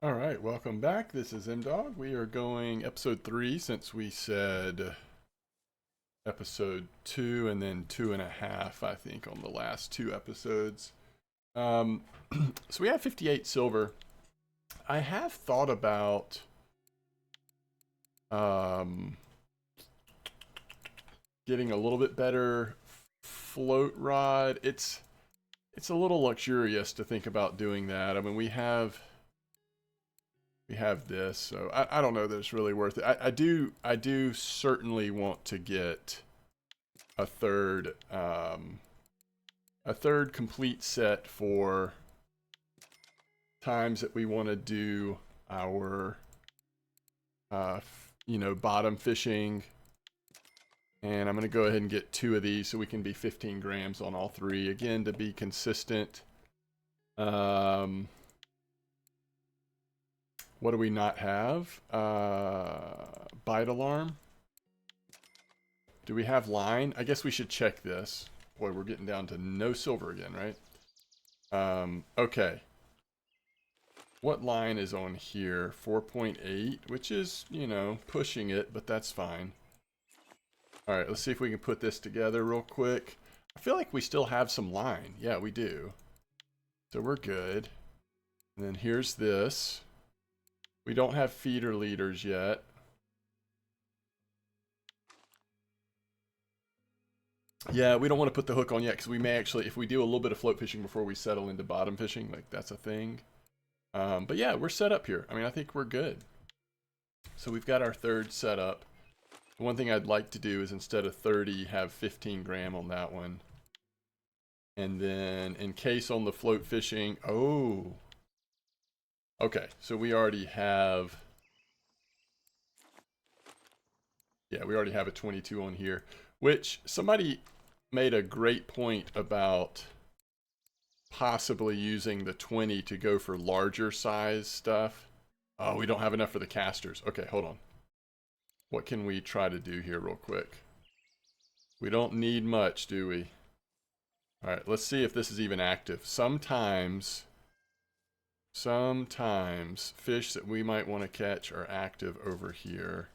All right, welcome back. This is MDawg. We are going episode 3 since we said episode 2 and then 2.5, I think, on the last two episodes. Um, so we have 58 silver. I have thought about um, getting a little bit better float rod. It's a little luxurious to think about doing that. I mean, we have this, so I don't know that it's really worth it. I do certainly want to get a third complete set for times that we want to do our bottom fishing. And I'm going to go ahead and get two of these so we can be 15 grams on all three again to be consistent. What do we not have? Bite alarm. Do we have line? I guess we should check this. Boy, we're getting down to no silver again, right? Okay. What line is on here? 4.8, which is, pushing it, but that's fine. All right, let's see if we can put this together real quick. I feel like we still have some line. Yeah, we do. So we're good. And then here's this. We don't have feeder leaders yet. Yeah, we don't want to put the hook on yet because we may actually, if we do a little bit of float fishing before we settle into bottom fishing, like that's a thing. But yeah, we're set up here. I mean, I think we're good. So we've got our third set up. One thing I'd like to do is instead of 30, have 15 gram on that one. And then in case on the float fishing, oh. Okay, so we already have, yeah, we already have a 22 on here, which somebody made a great point about possibly using the 20 to go for larger size stuff. Oh, we don't have enough for the casters. Okay, hold on. What can we try to do here real quick? We don't need much, do we? All right, let's see if this is even active. Sometimes fish that we might want to catch are active over here.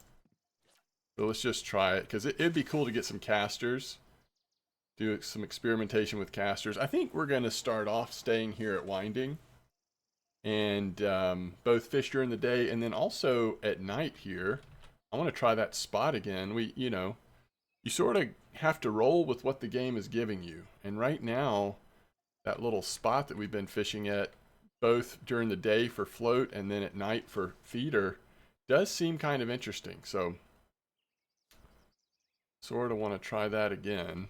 So let's just try it, because it'd be cool to get some casters. Do some experimentation with casters. I think we're going to start off staying here at Winding. And both fish during the day and then also at night here. I want to try that spot again. You sort of have to roll with what the game is giving you. And right now, that little spot that we've been fishing at, both during the day for float and then at night for feeder, does seem kind of interesting. So, sort of want to try that again.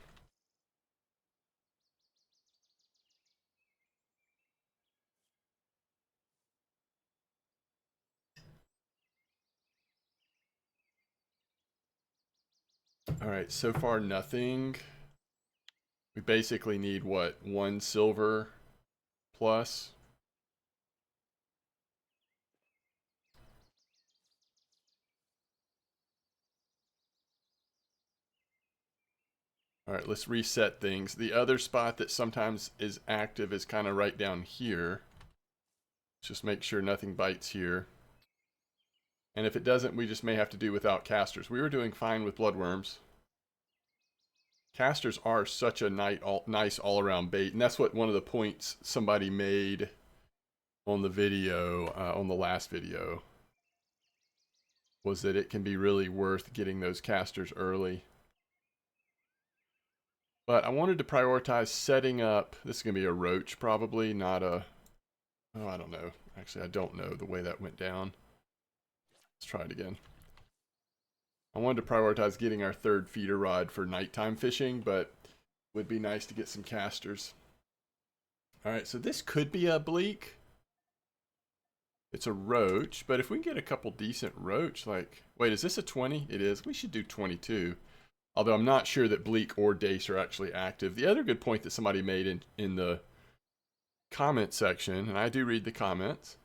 All right, so far nothing. We basically need what, 1 silver plus? All right, let's reset things. The other spot that sometimes is active is kind of right down here. Just make sure nothing bites here. And if it doesn't, we just may have to do without casters. We were doing fine with bloodworms. Casters are such a nice all-around bait, and that's what one of the points somebody made on the video, on the last video, was that it can be really worth getting those casters early. But I wanted to prioritize setting up, this is going to be a roach probably, not a, oh, I don't know. Actually, I don't know the way that went down. Let's try it again. I wanted to prioritize getting our third feeder rod for nighttime fishing, but it would be nice to get some casters. All right, so this could be a bleak. It's a roach, but if we can get a couple decent roach, like, wait, is this a 20? It is. We should do 22. Although I'm not sure that bleak or dace are actually active. The other good point that somebody made in the comment section, and I do read the comments,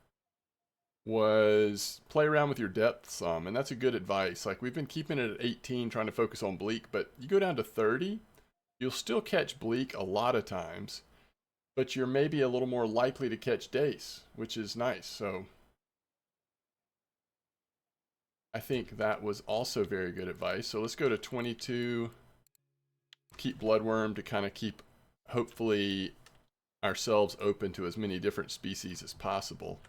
was play around with your depth some, and that's a good advice. Like, we've been keeping it at 18, trying to focus on bleak, but you go down to 30, you'll still catch bleak a lot of times, but you're maybe a little more likely to catch dace, which is nice. So I think that was also very good advice. So let's go to 22. Keep Bloodworm to kind of keep, hopefully, ourselves open to as many different species as possible.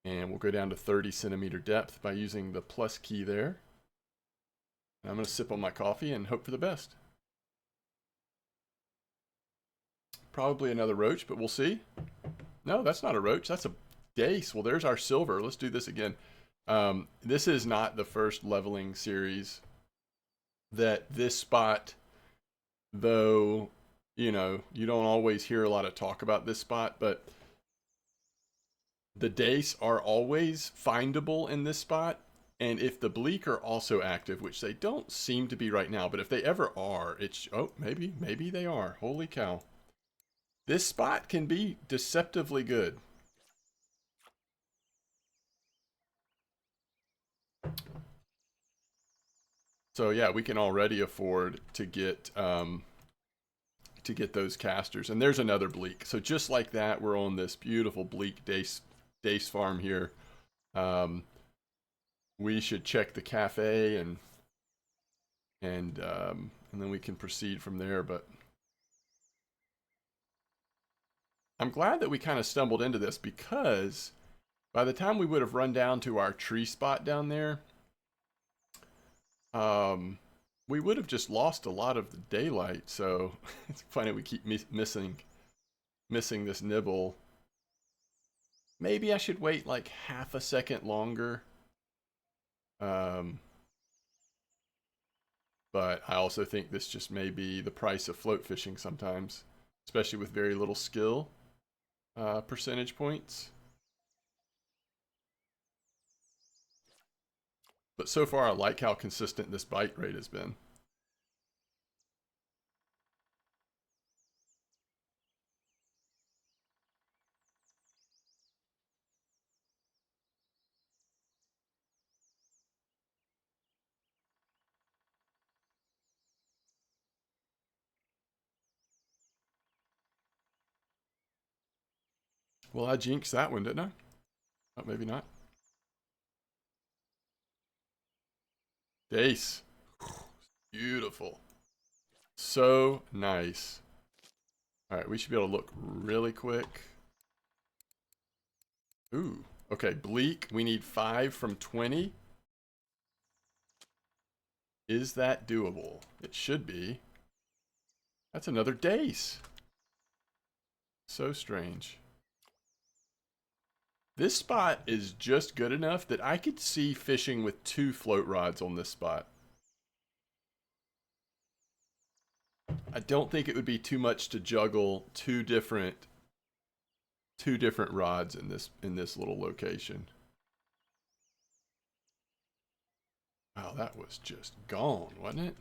And we'll go down to 30 centimeter depth by using the plus key there. And I'm going to sip on my coffee and hope for the best. Probably another roach, but we'll see. No, that's not a roach. That's a dace. Well, there's our silver. Let's do this again. This is not the first leveling series that this spot, though, you know, you don't always hear a lot of talk about this spot, but the dace are always findable in this spot. And if the bleak are also active, which they don't seem to be right now, but if they ever are, it's, oh, maybe they are. Holy cow. This spot can be deceptively good. So yeah, we can already afford to get those casters. And there's another bleak. So just like that, we're on this beautiful bleak dace farm here. We should check the cafe and then we can proceed from there. But I'm glad that we kind of stumbled into this, because by the time we would have run down to our tree spot down there, we would have just lost a lot of the daylight. So it's funny we keep missing this nibble. Maybe I should wait like half a second longer. But I also think this just may be the price of float fishing sometimes, especially with very little skill percentage points. But so far, I like how consistent this bite rate has been. Well, I jinxed that one, didn't I? Oh, maybe not. Dace. Beautiful. So nice. All right, we should be able to look really quick. Ooh, okay, bleak. We need 5 from 20. Is that doable? It should be. That's another dace. So strange. This spot is just good enough that I could see fishing with 2 float rods on this spot. I don't think it would be too much to juggle two different rods in this little location. Wow, that was just gone, wasn't it?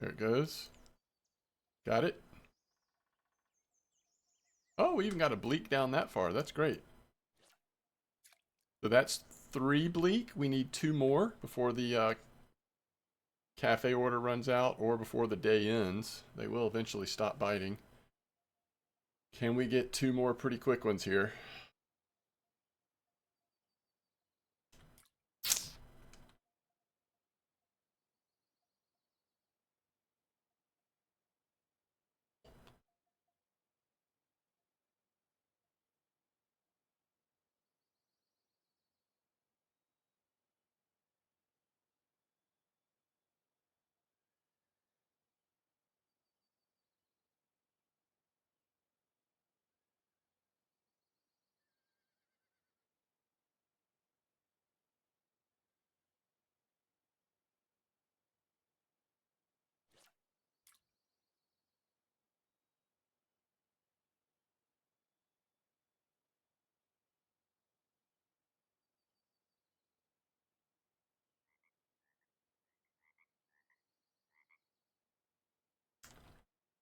There it goes. Got it. Oh, we even got a bleak down that far. That's great. So that's 3 bleak. We need 2 more before the cafe order runs out, or before the day ends. They will eventually stop biting. Can we get 2 more pretty quick ones here?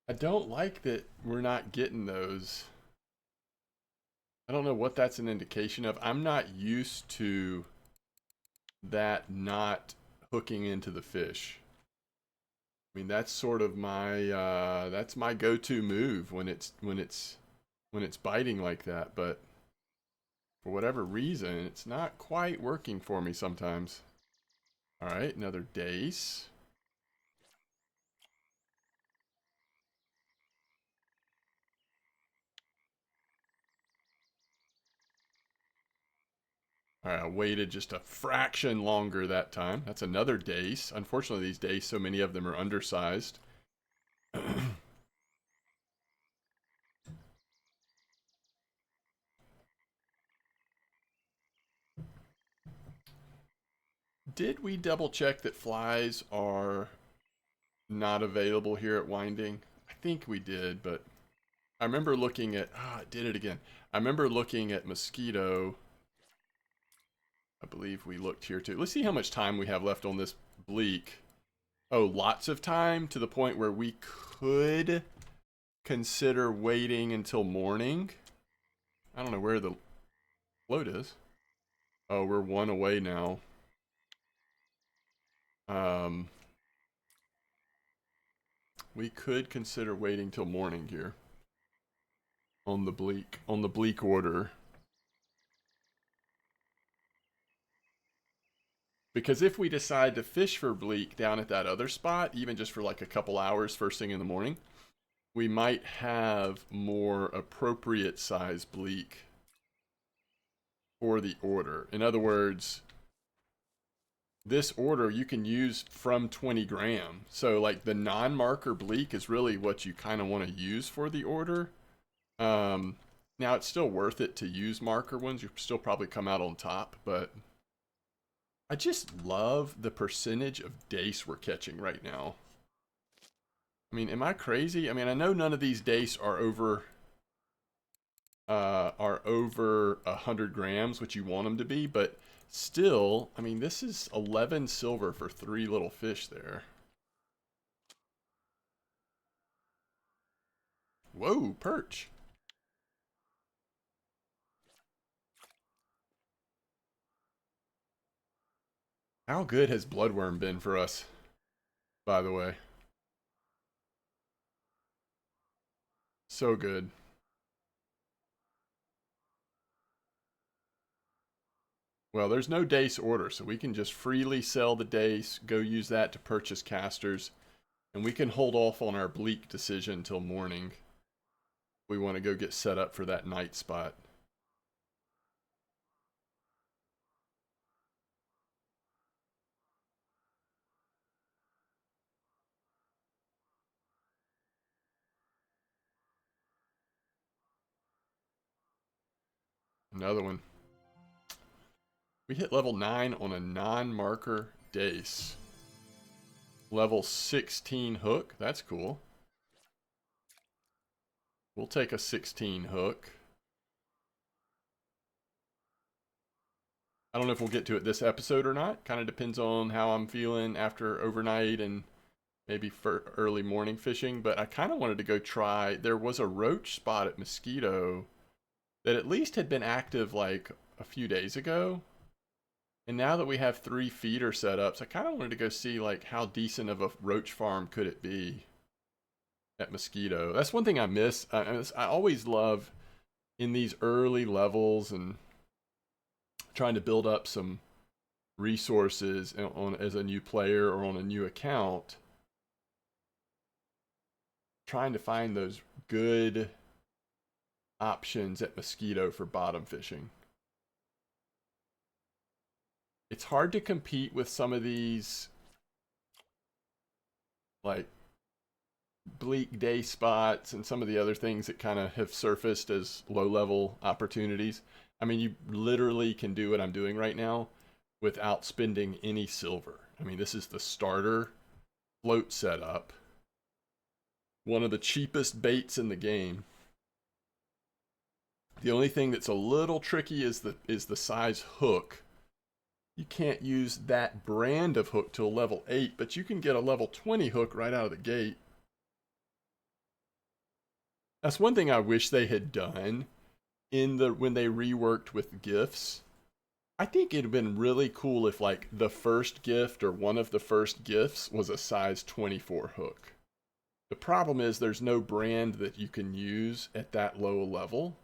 I don't like that we're not getting those. I don't know what that's an indication of. I'm not used to that not hooking into the fish. I mean, that's sort of my that's my go-to move when it's biting like that, but for whatever reason, it's not quite working for me sometimes. All right, another dace. All right, I waited just a fraction longer that time. That's another dace. Unfortunately, these dace, so many of them are undersized. Did we double check that flies are not available here at Winding? I think we did, but I remember looking at, it did it again. I remember looking at mosquito. I believe we looked here too. Let's see how much time we have left on this bleak. Oh, lots of time, to the point where we could consider waiting until morning. I don't know where the float is. Oh, we're one away now. We could consider waiting till morning here on the bleak order. Because if we decide to fish for bleak down at that other spot, even just for like a couple hours first thing in the morning, we might have more appropriate size bleak for the order. In other words, this order you can use from 20 gram. So like the non-marker bleak is really what you kind of want to use for the order. Now it's still worth it to use marker ones. You still probably come out on top, but I just love the percentage of dace we're catching right now. I mean, am I crazy? I mean, I know none of these dace are over 100 grams, which you want them to be, but still, I mean, this is 11 silver for 3 little fish there. Whoa, perch. How good has bloodworm been for us, by the way? So good. Well, there's no dace order, so we can just freely sell the dace, go use that to purchase casters, and we can hold off on our bleak decision till morning. We want to go get set up for that night spot. Another one. We hit level 9 on a non-marker dace. Level 16 hook. That's cool. We'll take a 16 hook. I don't know if we'll get to it this episode or not. Kind of depends on how I'm feeling after overnight and maybe for early morning fishing. But I kind of wanted to go try. There was a roach spot at Mosquito that at least had been active like a few days ago. And now that we have 3 feeder setups, I kind of wanted to go see like how decent of a roach farm could it be at Mosquito. That's one thing I miss. I always love in these early levels and trying to build up some resources on as a new player or on a new account, trying to find those good options at Mosquito for bottom fishing. It's hard to compete with some of these like bleak day spots and some of the other things that kind of have surfaced as low level opportunities. I mean, you literally can do what I'm doing right now without spending any silver. I mean, this is the starter float setup. One of the cheapest baits in the game. The only thing that's a little tricky is the size hook. You can't use that brand of hook till level 8, but you can get a level 20 hook right out of the gate. That's one thing I wish they had done when they reworked with gifts. I think it'd have been really cool if like the first gift or one of the first gifts was a size 24 hook. The problem is there's no brand that you can use at that low level.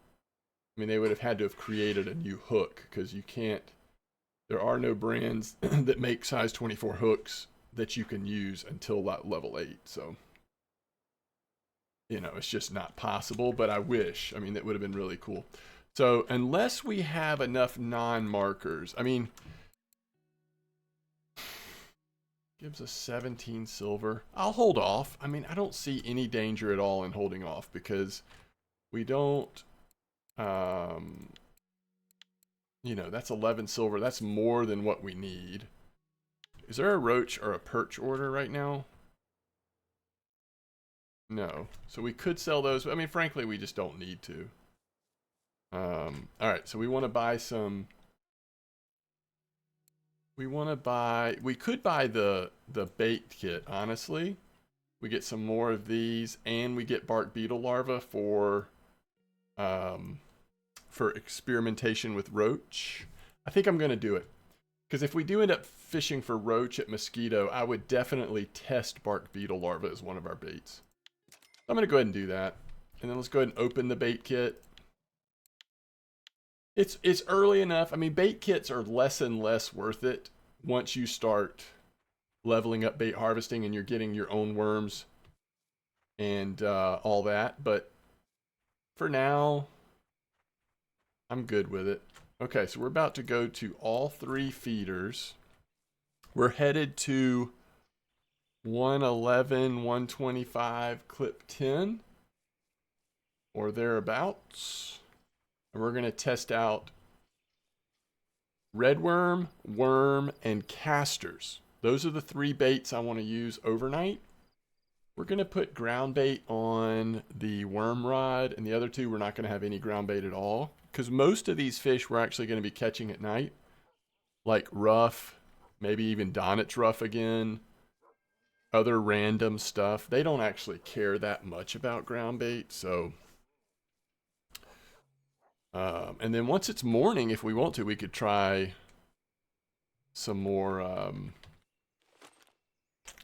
I mean, they would have had to have created a new hook because you can't, there are no brands that make size 24 hooks that you can use until level 8. So, you know, it's just not possible, but I wish. I mean, that would have been really cool. So, unless we have enough non-markers, I mean, gives us 17 silver. I'll hold off. I mean, I don't see any danger at all in holding off because we don't, you know, that's 11 silver. That's more than what we need. Is there a roach or a perch order right now? No. So we could sell those. I mean, frankly, we just don't need to. All right, so we want to buy some. We could buy the bait kit, honestly. We get some more of these, and we get bark beetle larvae for experimentation with roach. I think I'm going to do it. Because if we do end up fishing for roach at mosquito, I would definitely test bark beetle larvae as one of our baits. I'm going to go ahead and do that. And then let's go ahead and open the bait kit. It's early enough. I mean, bait kits are less and less worth it once you start leveling up bait harvesting and you're getting your own worms and all that. But for now, I'm good with it. Okay, so we're about to go to all 3 feeders. We're headed to 111, 125, clip 10, or thereabouts. And we're going to test out redworm, worm, and casters. Those are the 3 baits I want to use overnight. We're going to put ground bait on the worm rod, and the other 2 we're not going to have any ground bait at all. Because most of these fish we're actually going to be catching at night. Like rough, maybe even Donit's rough again. Other random stuff. They don't actually care that much about ground bait, so... and then once it's morning, if we want to, we could try some more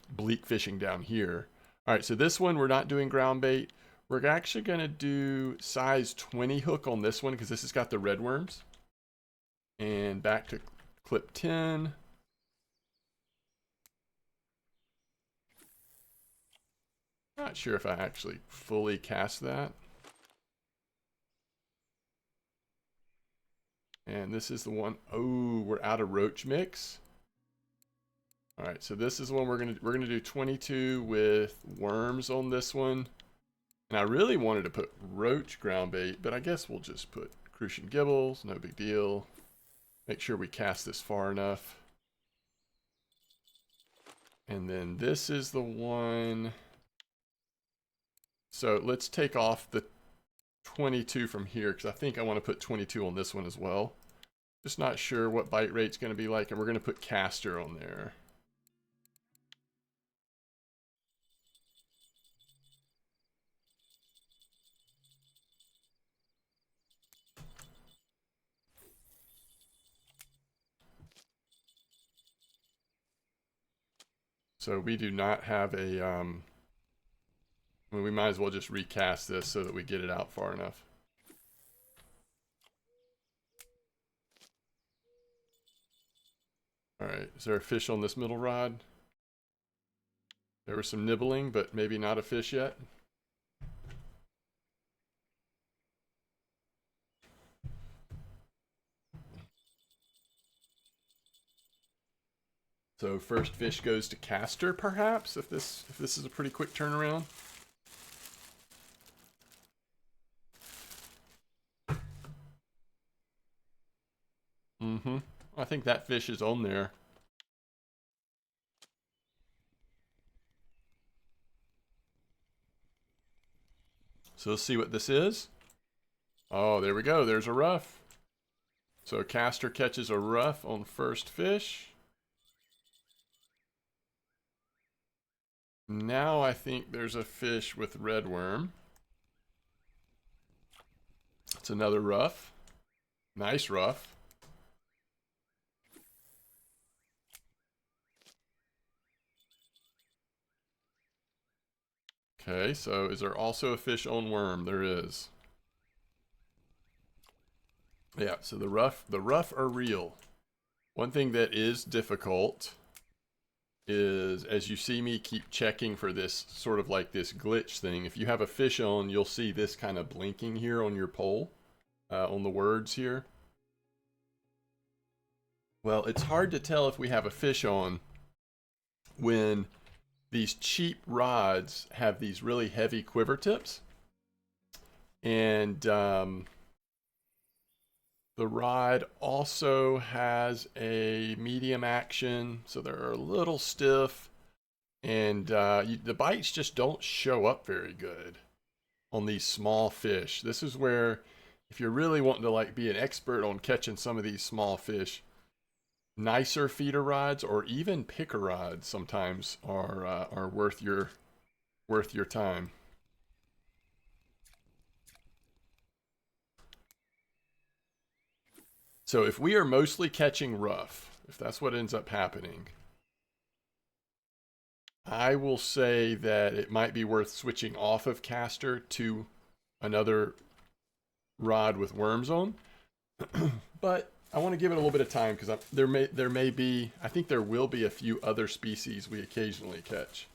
bleak fishing down here. All right, so this one, we're not doing ground bait. We're actually going to do size 20 hook on this one because this has got the red worms. And back to clip 10. Not sure if I actually fully cast that. And this is the one. Oh, we're out of roach mix. All right, so this is one we're gonna do 22 with worms on this one. And I really wanted to put roach ground bait, but I guess we'll just put crucian gibbles, no big deal. Make sure we cast this far enough. And then this is the one. So let's take off the 22 from here because I think I want to put 22 on this one as well. Just not sure what bite rate's going to be like, and we're going to put caster on there. So we do not have a, well, we might as well just recast this so that we get it out far enough. All right, is there a fish on this middle rod? There was some nibbling, but maybe not a fish yet. So first fish goes to caster, perhaps, if this is a pretty quick turnaround. Mm-hmm. I think that fish is on there. So let's see what this is. Oh, there we go. There's a rough. So caster catches a rough on first fish. Now I think there's a fish with red worm. It's another rough. Nice rough. Okay, so is there also a fish on worm? There is. Yeah, so the rough are real. One thing that is difficult is, as you see me keep checking for this sort of like this glitch thing, if you have a fish on, you'll see this kind of blinking here on your pole, on the words here. Well, it's hard to tell if we have a fish on when these cheap rods have these really heavy quiver tips. And the rod also has a medium action, so they're a little stiff. And the bites just don't show up very good on these small fish. This is where, if you're really wanting to like be an expert on catching some of these small fish, nicer feeder rods or even picker rods sometimes are worth your time. So if we are mostly catching rough, if that's what ends up happening, I will say that it might be worth switching off of caster to another rod with worms on. But I want to give it a little bit of time because there may be, I think there will be a few other species we occasionally catch.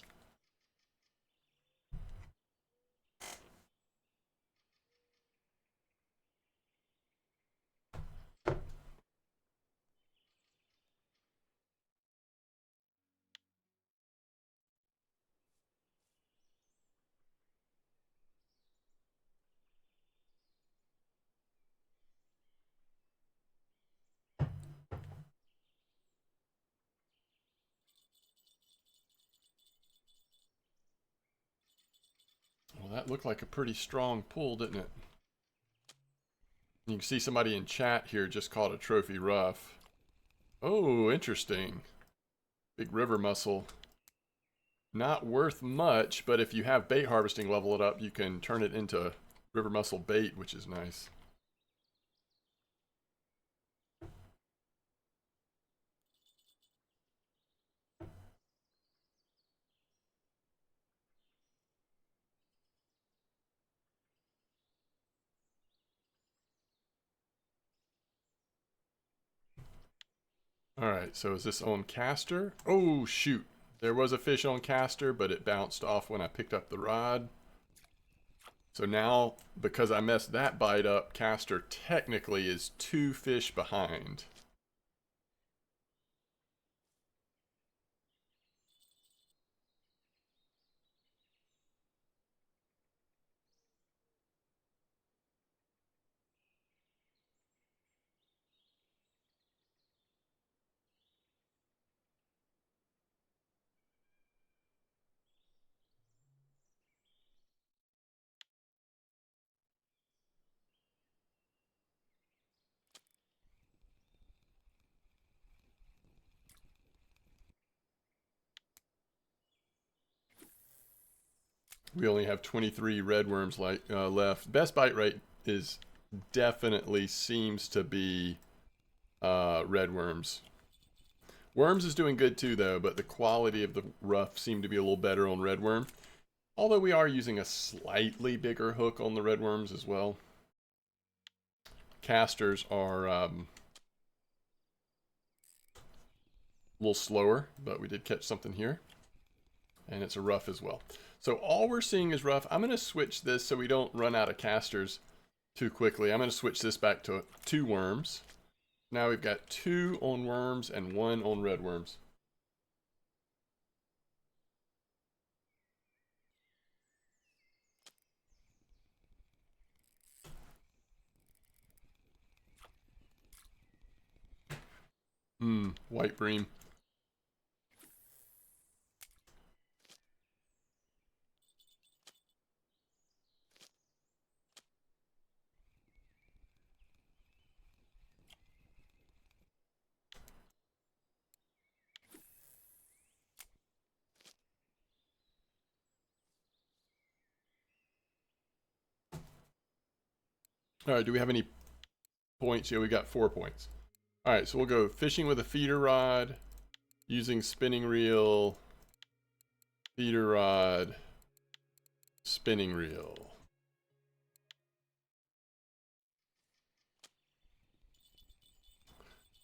Well, that looked like a pretty strong pull, didn't it? You can see somebody in chat here just caught a trophy rough. Oh, interesting. Big river mussel. Not worth much, but if you have bait harvesting level it up, you can turn it into river mussel bait, which is nice. Alright, so is this on caster? Oh, shoot. There was a fish on caster, but it bounced off when I picked up the rod. So now, because I messed that bite up, caster technically is 2 fish behind. We only have 23 red worms left. Best bite rate is definitely seems to be red worms. Worms is doing good too though, but the quality of the rough seemed to be a little better on red worm. Although we are using a slightly bigger hook on the red worms as well. Casters are a little slower, but we did catch something here. And it's a rough as well. So all we're seeing is rough. I'm going to switch this so we don't run out of casters too quickly. I'm going to switch this back to 2 worms. Now we've got 2 on worms and 1 on red worms. White bream. All right, do we have any points? Yeah, we got 4 points. All right, so we'll go fishing with a feeder rod, using spinning reel, feeder rod, spinning reel.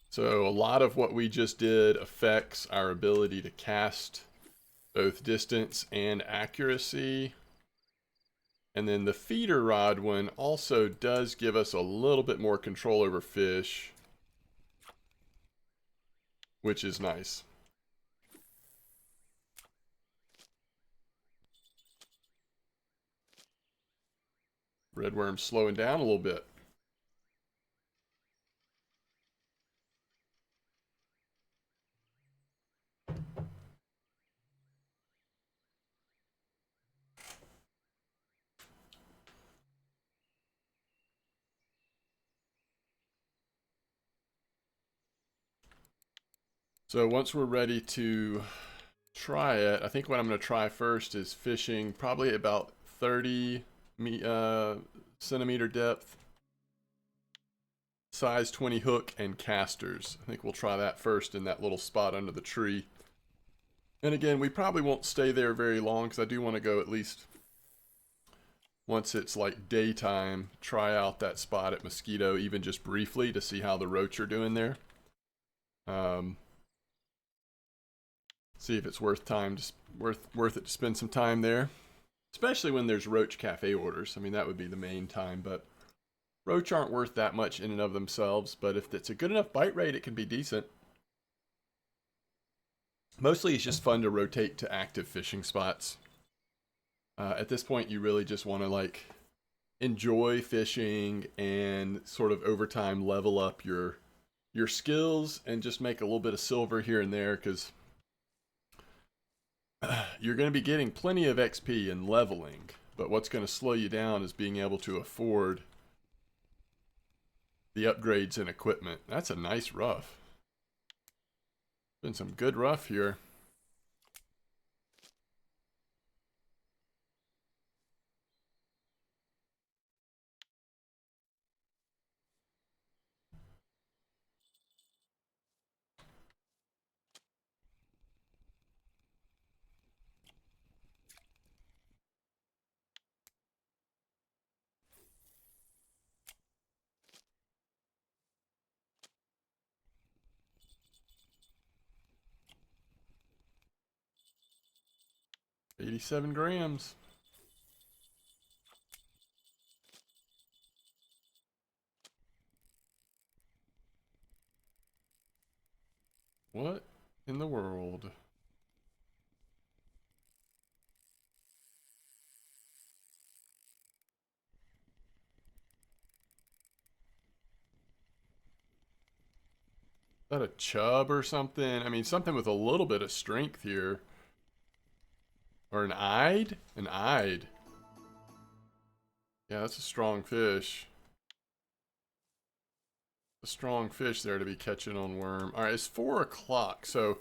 So a lot of what we just did affects our ability to cast both distance and accuracy. And then the feeder rod one also does give us a little bit more control over fish, which is nice. Redworm's slowing down a little bit. So once we're ready to try it, I think what I'm going to try first is fishing probably about 30 centimeter depth, size 20 hook and casters. I think we'll try that first in that little spot under the tree. And again, we probably won't stay there very long because I do want to go at least once it's like daytime, try out that spot at Mosquito even just briefly to see how the roach are doing there. See if it's worth it to spend some time there, especially when there's roach cafe orders. I mean, that would be the main time, but roach aren't worth that much in and of themselves, but if it's a good enough bite rate, it can be decent. Mostly it's just fun to rotate to active fishing spots. At this point, you really just want to like enjoy fishing and sort of over time level up your skills and just make a little bit of silver here and there, because you're going to be getting plenty of XP and leveling, but what's going to slow you down is being able to afford the upgrades and equipment. That's a nice rough. Been some good rough here. $87 grams. What in the world? Is that a chub or something? I mean, something with a little bit of strength here. Or an eyed? An eyed. Yeah, that's a strong fish. A strong fish there to be catching on worm. Alright, it's 4 o'clock, so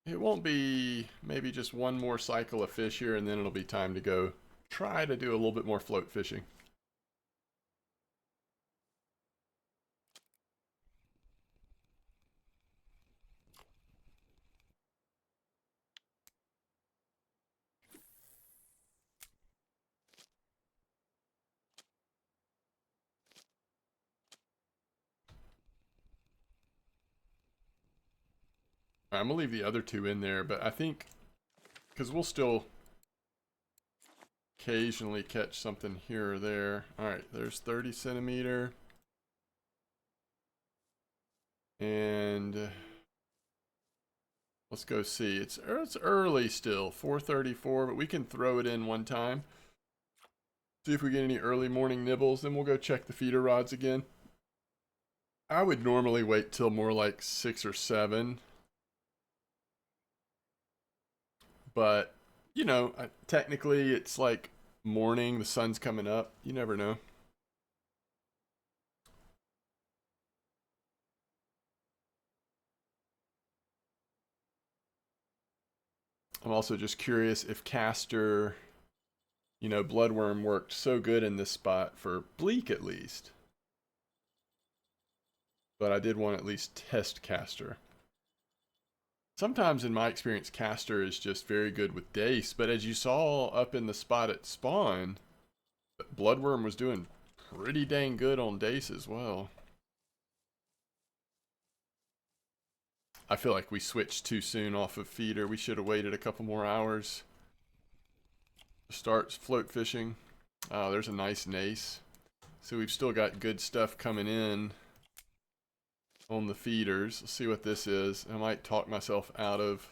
it won't be maybe just one more cycle of fish here, and then it'll be time to go try to do a little bit more float fishing. I'm gonna leave the other two in there, but I think because we'll still occasionally catch something here or there. Alright, there's 30 centimeter. And let's go see. It's early still, 4:34, but we can throw it in one time. See if we get any early morning nibbles, then we'll go check the feeder rods again. I would normally wait till more like 6 or 7. But, you know, technically it's like morning, the sun's coming up. You never know. I'm also just curious if caster, you know, bloodworm worked so good in this spot for bleak at least. But I did want to at least test caster. sometimes in my experience, caster is just very good with dace, but as you saw up in the spot at spawn, bloodworm was doing pretty dang good on dace as well. I feel like we switched too soon off of feeder. We should have waited a couple more hours to start float fishing. Oh, there's a nice nace. So we've still got good stuff coming in on the feeders. Let's see what this is. I might talk myself out of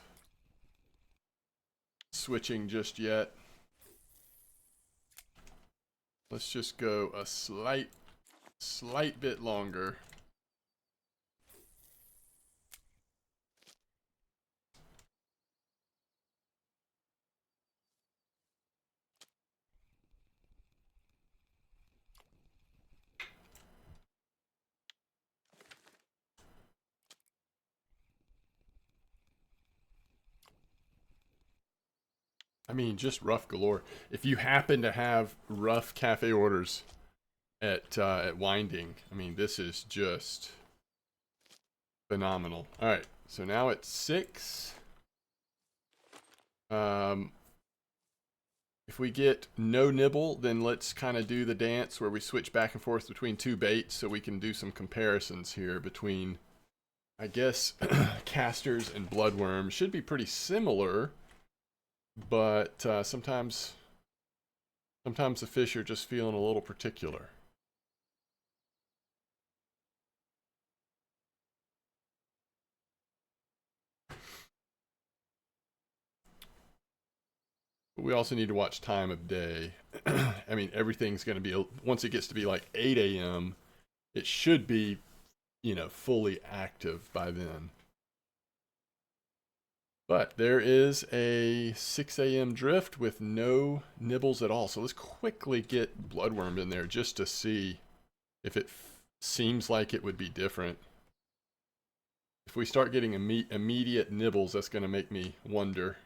switching just yet. Let's just go a slight bit longer. I mean, just rough galore. If you happen to have rough cafe orders at Winding, I mean, this is just phenomenal. All right, so now it's 6. If we get no nibble, then let's kind of do the dance where we switch back and forth between 2 baits so we can do some comparisons here between, I guess, casters and bloodworms. Should be pretty similar, but sometimes the fish are just feeling a little particular. But we also need to watch time of day. I mean, everything's going to be, once it gets to be like 8 a.m., it should be, you know, fully active by then. But there is a 6 a.m. drift with no nibbles at all. So let's quickly get bloodworm in there just to see if it seems like it would be different. If we start getting immediate nibbles, that's going to make me wonder.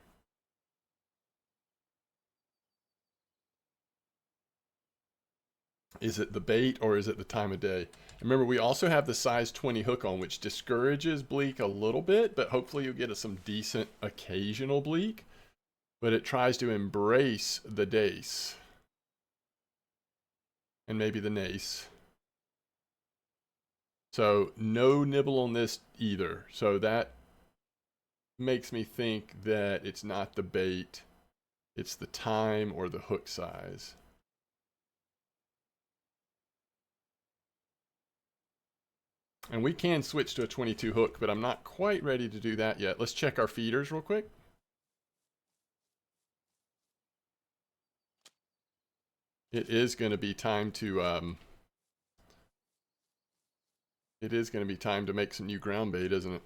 Is it the bait or is it the time of day? Remember, we also have the size 20 hook on, which discourages bleak a little bit, but hopefully you'll get some decent occasional bleak. But it tries to embrace the dace. And maybe the nace. So no nibble on this either. So that makes me think that it's not the bait. It's the time or the hook size. And we can switch to a 22 hook, but I'm not quite ready to do that yet. Let's check our feeders real quick. It is going to be time to make some new ground bait, isn't it?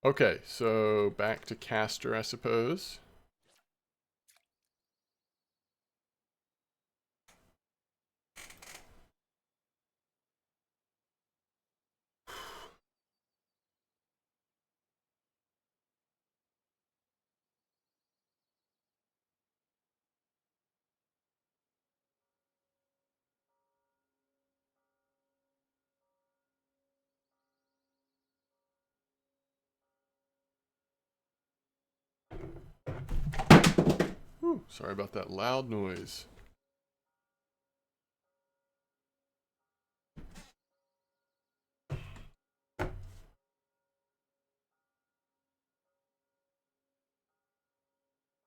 Okay, so back to caster, I suppose. Whew, sorry about that loud noise.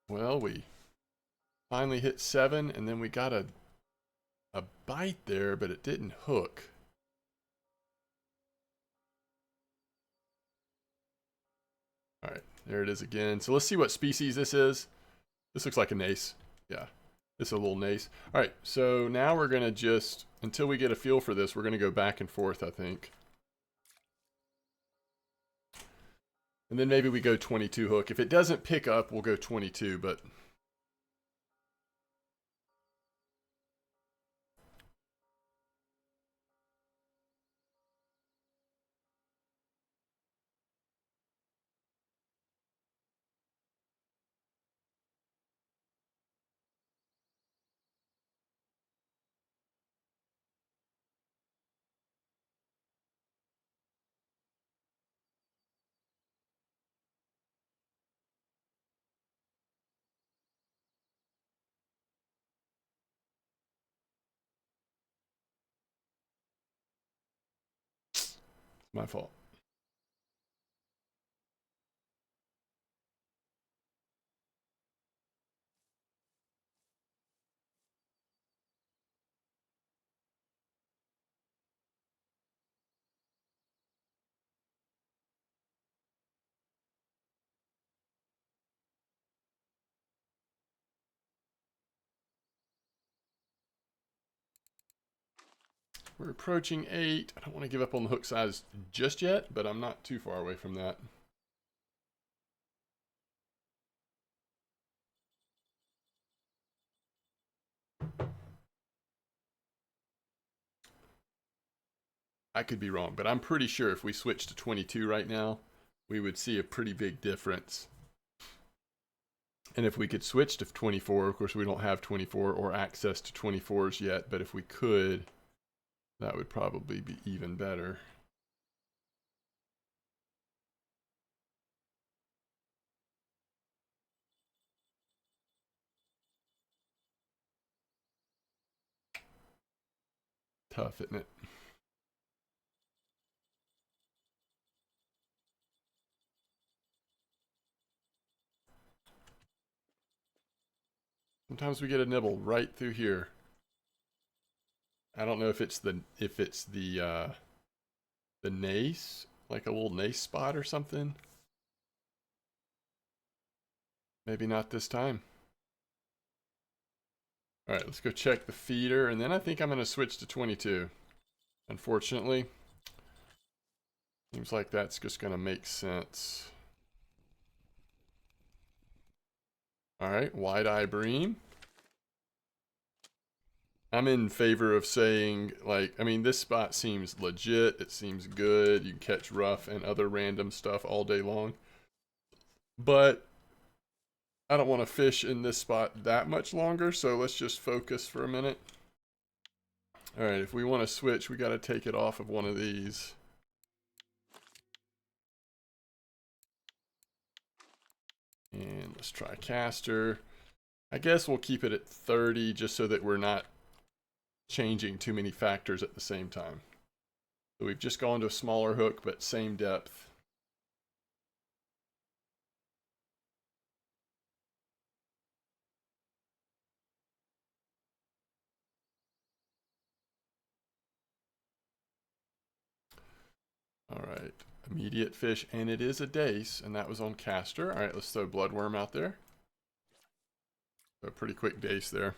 Well, we finally hit 7, and then we got a bite there, but it didn't hook. All right, there it is again. So let's see what species this is. This looks like a nace. Yeah, it's a little nace. All right, so now we're going to just, until we get a feel for this, we're going to go back and forth, I think. And then maybe we go 22 hook. If it doesn't pick up, we'll go 22, but... My fault. We're approaching 8. I don't want to give up on the hook size just yet, but I'm not too far away from that. I could be wrong, but I'm pretty sure if we switch to 22 right now, we would see a pretty big difference. And if we could switch to 24, of course we don't have 24 or access to 24s yet, but if we could, that would probably be even better. Tough, isn't it? Sometimes we get a nibble right through here. I don't know if it's the nace, like a little nace spot or something. Maybe not this time. All right, let's go check the feeder, and then I think I'm going to switch to 22. Unfortunately, seems like that's just going to make sense. All right, wide-eye bream. I'm in favor of saying, like, I mean, this spot seems legit. It seems good. You can catch rough and other random stuff all day long. But I don't want to fish in this spot that much longer, so let's just focus for a minute. All right, if we want to switch, we got to take it off of one of these. And let's try caster. I guess we'll keep it at 30 just so that we're not changing too many factors at the same time. So we've just gone to a smaller hook, but same depth. All right, immediate fish, and it is a dace, and that was on caster. All right, let's throw bloodworm out there. A pretty quick dace there.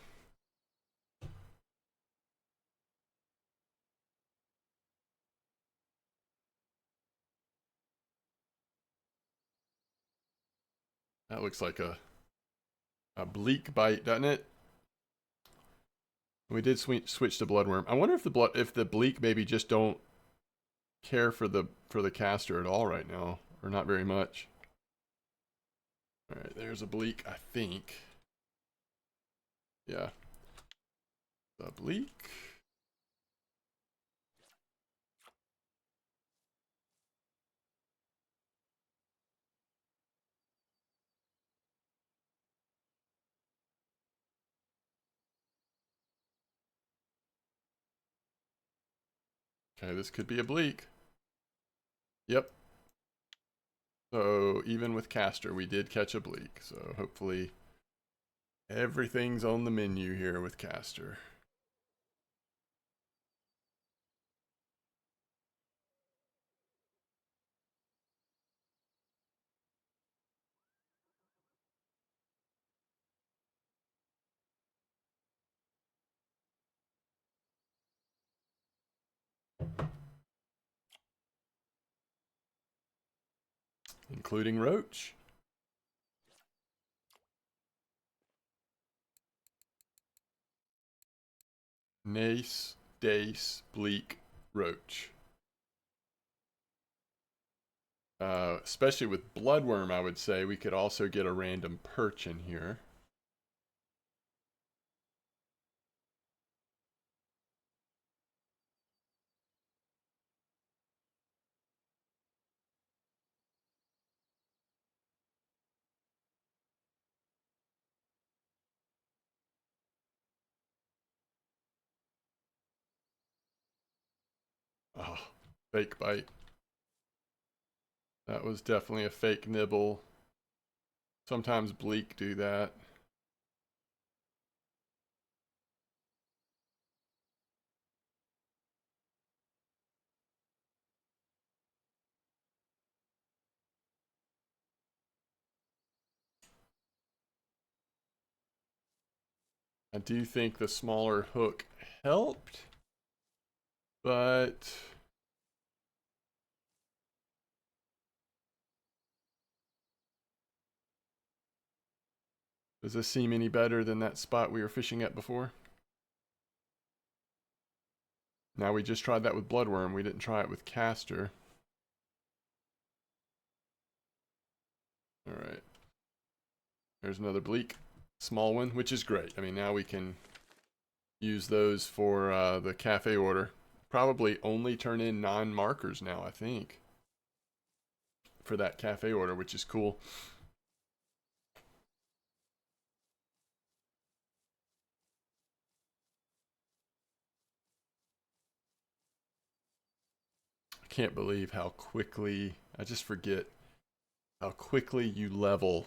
That looks like a bleak bite, doesn't it? We did switch to bloodworm. I wonder if the bleak maybe just don't care for the caster at all right now, or not very much. All right, there's a bleak, I think. Yeah, the bleak. Okay, this could be a bleak. Yep. So even with caster, we did catch a bleak. So hopefully everything's on the menu here with caster. Including roach. Nace, dace, bleak, roach. Especially with bloodworm, I would say we could also get a random perch in here. Oh, fake bite. That was definitely a fake nibble. Sometimes bleak do that. I do think the smaller hook helped, but does this seem any better than that spot we were fishing at before? Now we just tried that with bloodworm. We didn't try it with castor. All right. There's another bleak, small one, which is great. I mean, now we can use those for the cafe order. Probably only turn in non-markers now, I think, for that cafe order, which is cool. I can't believe how quickly, I just forget how quickly you level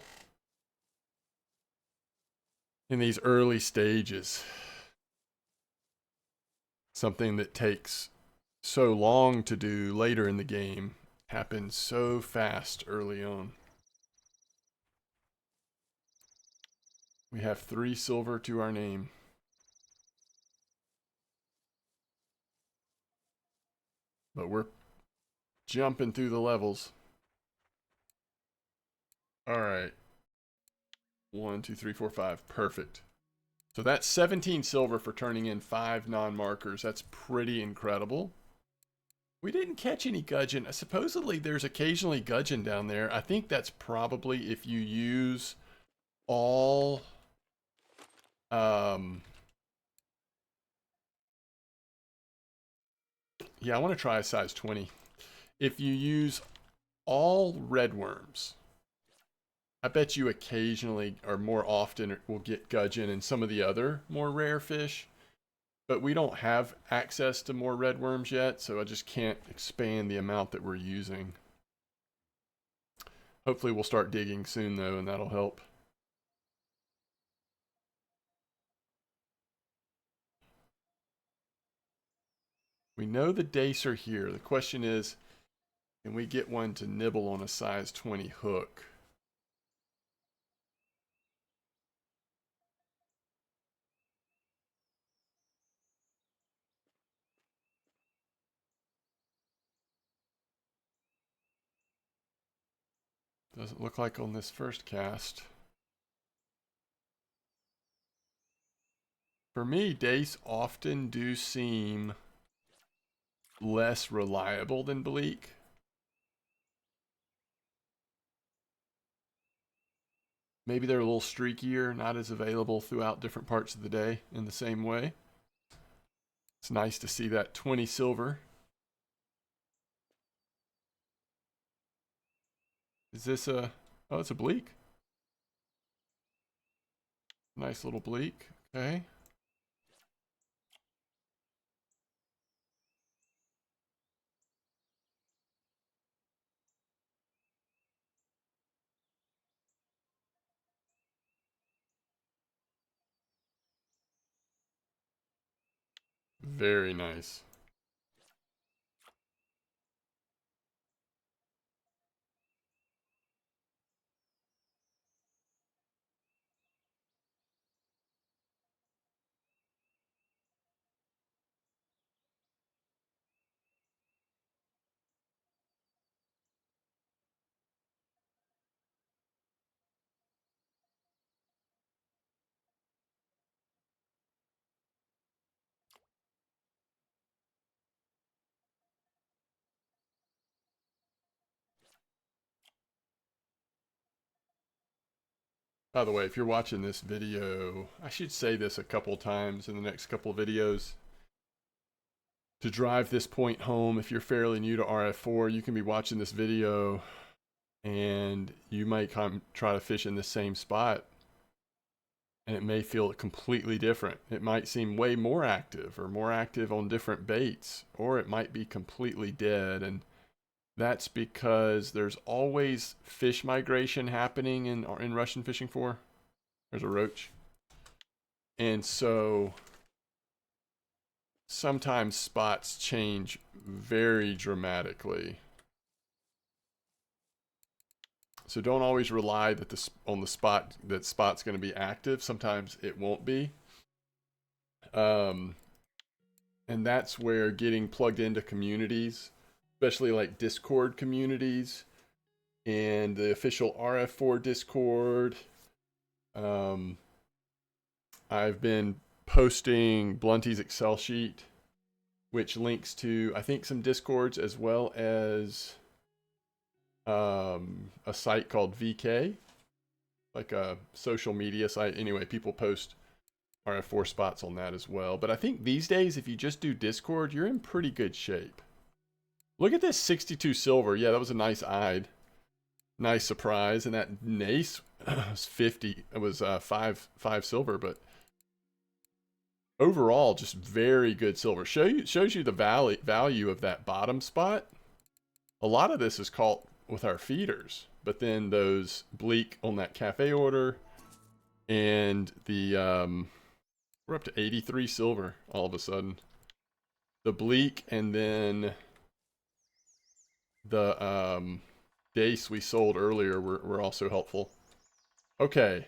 in these early stages. Something that takes so long to do later in the game happens so fast early on. We have 3 silver to our name. But we're jumping through the levels. All right. 1, 2, 3, 4, 5. Perfect. So that's 17 silver for turning in 5 non-markers. That's pretty incredible. We didn't catch any gudgeon. Supposedly there's occasionally gudgeon down there. I think that's probably if you use all yeah, I want to try a size 20. If you use all red worms, I bet you occasionally or more often will get gudgeon and some of the other more rare fish. But we don't have access to more red worms yet, so I just can't expand the amount that we're using. Hopefully we'll start digging soon though, and that'll help. We know the dace are here. The question is, can we get one to nibble on a size 20 hook? Doesn't look like on this first cast. For me, dace often do seem less reliable than bleak. Maybe they're a little streakier, not as available throughout different parts of the day in the same way. It's nice to see that 20 silver. Is this a... Oh, it's a bleak. Nice little bleak. Okay. Very nice. By the way, if you're watching this video, I should say this a couple times in the next couple of videos. To drive this point home, if you're fairly new to RF4, you can be watching this video and you might come try to fish in the same spot and it may feel completely different. It might seem way more active or more active on different baits, or it might be completely dead. And That's because there's always fish migration happening in Russian fishing 4. There's a roach. And so sometimes spots change very dramatically. So don't always rely that on the spot that spot's going to be active. Sometimes it won't be. And that's where getting plugged into communities, especially like Discord communities and the official RF4 Discord. I've been posting Blunty's Excel sheet, which links to, I think, some Discords as well as a site called VK, like a social media site. Anyway, people post RF4 spots on that as well. But I think these days, if you just do Discord, you're in pretty good shape. Look at this 62 silver. Yeah, that was a nice eyed. Nice surprise. And that Nace was 50. It was 5 silver, but overall, just very good silver. Shows you the value of that bottom spot. A lot of this is caught with our feeders, but then those bleak on that cafe order and the we're up to 83 silver all of a sudden. The bleak and then the dace we sold earlier were also helpful. Okay.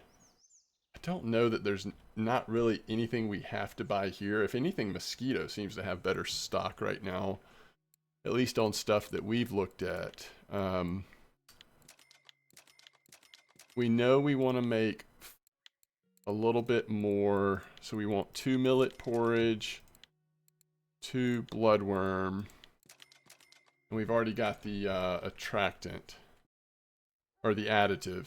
I don't know that there's not really anything we have to buy here. If anything, Mosquito seems to have better stock right now, at least on stuff that we've looked at. We know we want to make a little bit more, so we want 2 millet porridge, 2 bloodworm, and we've already got the attractant, or the additive.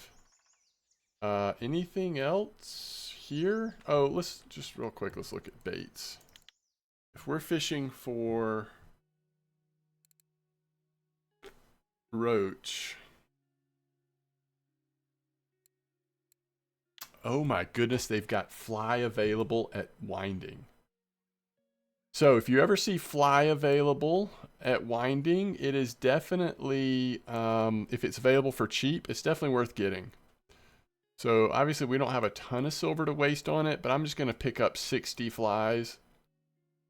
Anything else here? Oh, let's just real quick, let's look at baits. If we're fishing for roach. Oh my goodness, they've got fly available at Winding. So if you ever see fly available at Winding, it is definitely, if it's available for cheap, it's definitely worth getting. So obviously we don't have a ton of silver to waste on it, but I'm just going to pick up 60 flies.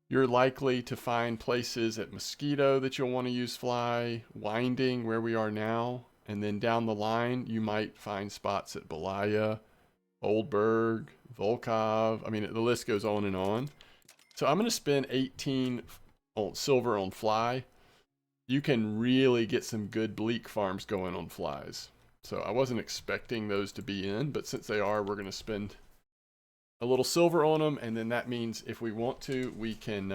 You're likely to find places at Mosquito that you'll want to use fly, Winding where we are now, and then down the line you might find spots at Belaya, Oldberg, Volkov. I mean, the list goes on and on. So I'm going to spend 18 silver on fly. You can really get some good bleak farms going on flies. So I wasn't expecting those to be in, but since they are, we're going to spend a little silver on them. And then that means if we want to, we can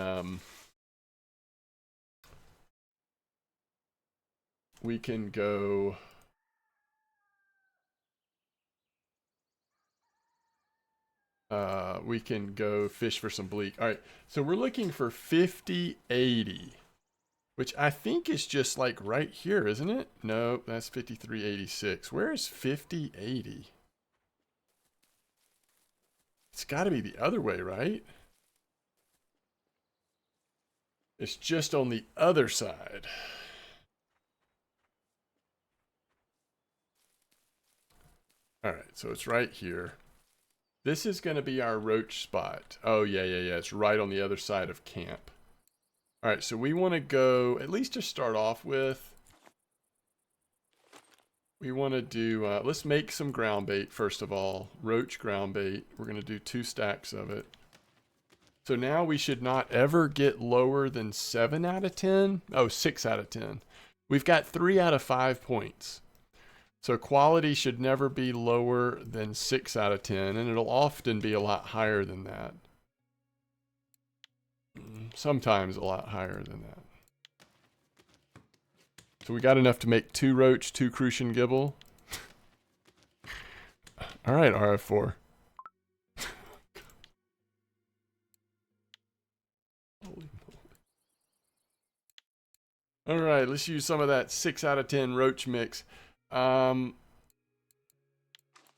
go we can go fish for some bleak. All right, so we're looking for 5080, which I think is just like right here, isn't it? No, that's 5386. Where is 5080? It's got to be the other way, right? It's just on the other side. All right, so it's right here. This is going to be our roach spot. Oh, yeah. It's right on the other side of camp. All right, so we want to go, at least to start off with, we want to do, let's make some ground bait first of all. Roach ground bait. We're going to do 2 stacks of it. So now we should not ever get lower than 7 out of 10. Oh, 6 out of 10. We've got 3 out of 5 points. So quality should never be lower than 6 out of 10, and it'll often be a lot higher than that. Sometimes a lot higher than that. So we got enough to make 2 roach, 2 crucian gibble. All right, RF4. Holy moly. All right, let's use some of that 6 out of 10 roach mix.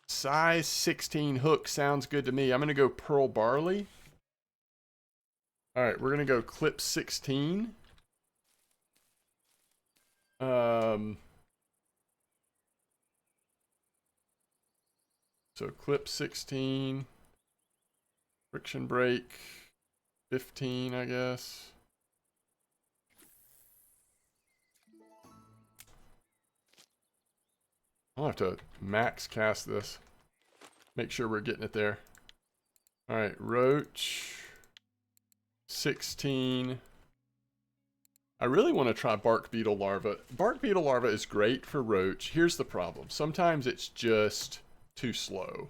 Size 16 hook sounds good to me. I'm going to go pearl barley. All right, we're going to go clip 16. So clip 16, friction brake 15, I guess. I'll have to max cast this. Make sure we're getting it there. All right, roach 16. I really want to try bark beetle larva. Bark beetle larva is great for roach. Here's the problem. Sometimes it's just too slow.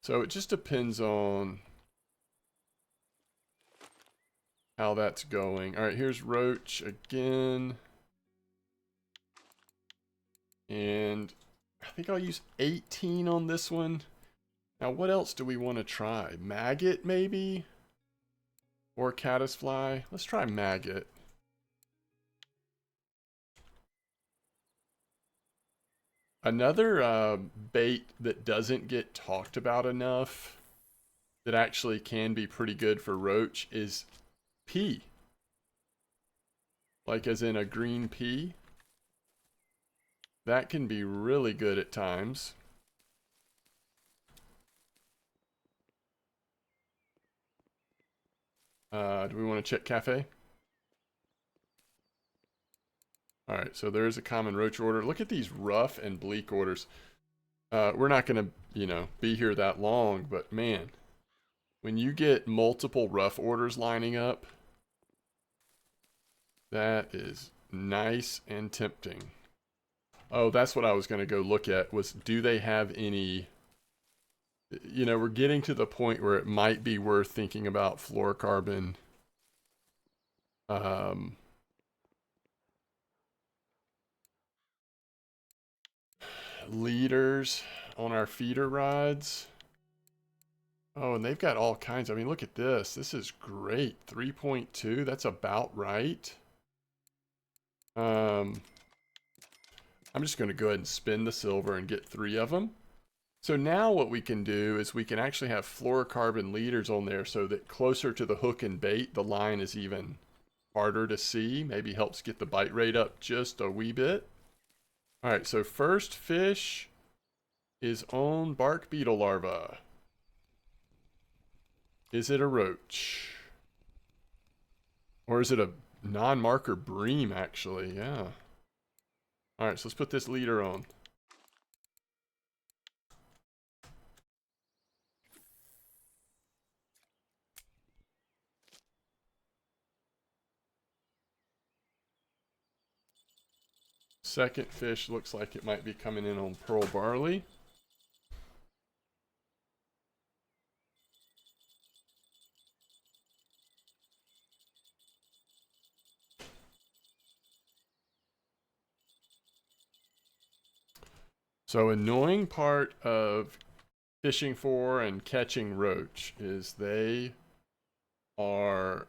So it just depends on how that's going. All right, here's roach again. And I think I'll use 18 on this one. Now, what else do we want to try? Maggot, maybe? Or caddisfly? Let's try maggot. Another bait that doesn't get talked about enough, that actually can be pretty good for roach, is pea. Like as in a green pea. That can be really good at times. Do we want to check cafe? All right, so there's a common roach order. Look at these rough and bleak orders. We're not going to, be here that long, but man, when you get multiple rough orders lining up, that is nice and tempting. Oh, that's what I was going to go look at, was do they have any, we're getting to the point where it might be worth thinking about fluorocarbon leaders on our feeder rods. Oh, and they've got all kinds. I mean, look at this. This is great. 3.2. That's about right. I'm just going to go ahead and spin the silver and get 3 of them. So now what we can do is we can actually have fluorocarbon leaders on there so that closer to the hook and bait, the line is even harder to see. Maybe helps get the bite rate up just a wee bit. All right, so first fish is on bark beetle larva. Is it a roach? Or is it a non-marker bream, actually? Yeah. All right, so let's put this leader on. Second fish looks like it might be coming in on pearl barley. So annoying part of fishing for and catching roach is they are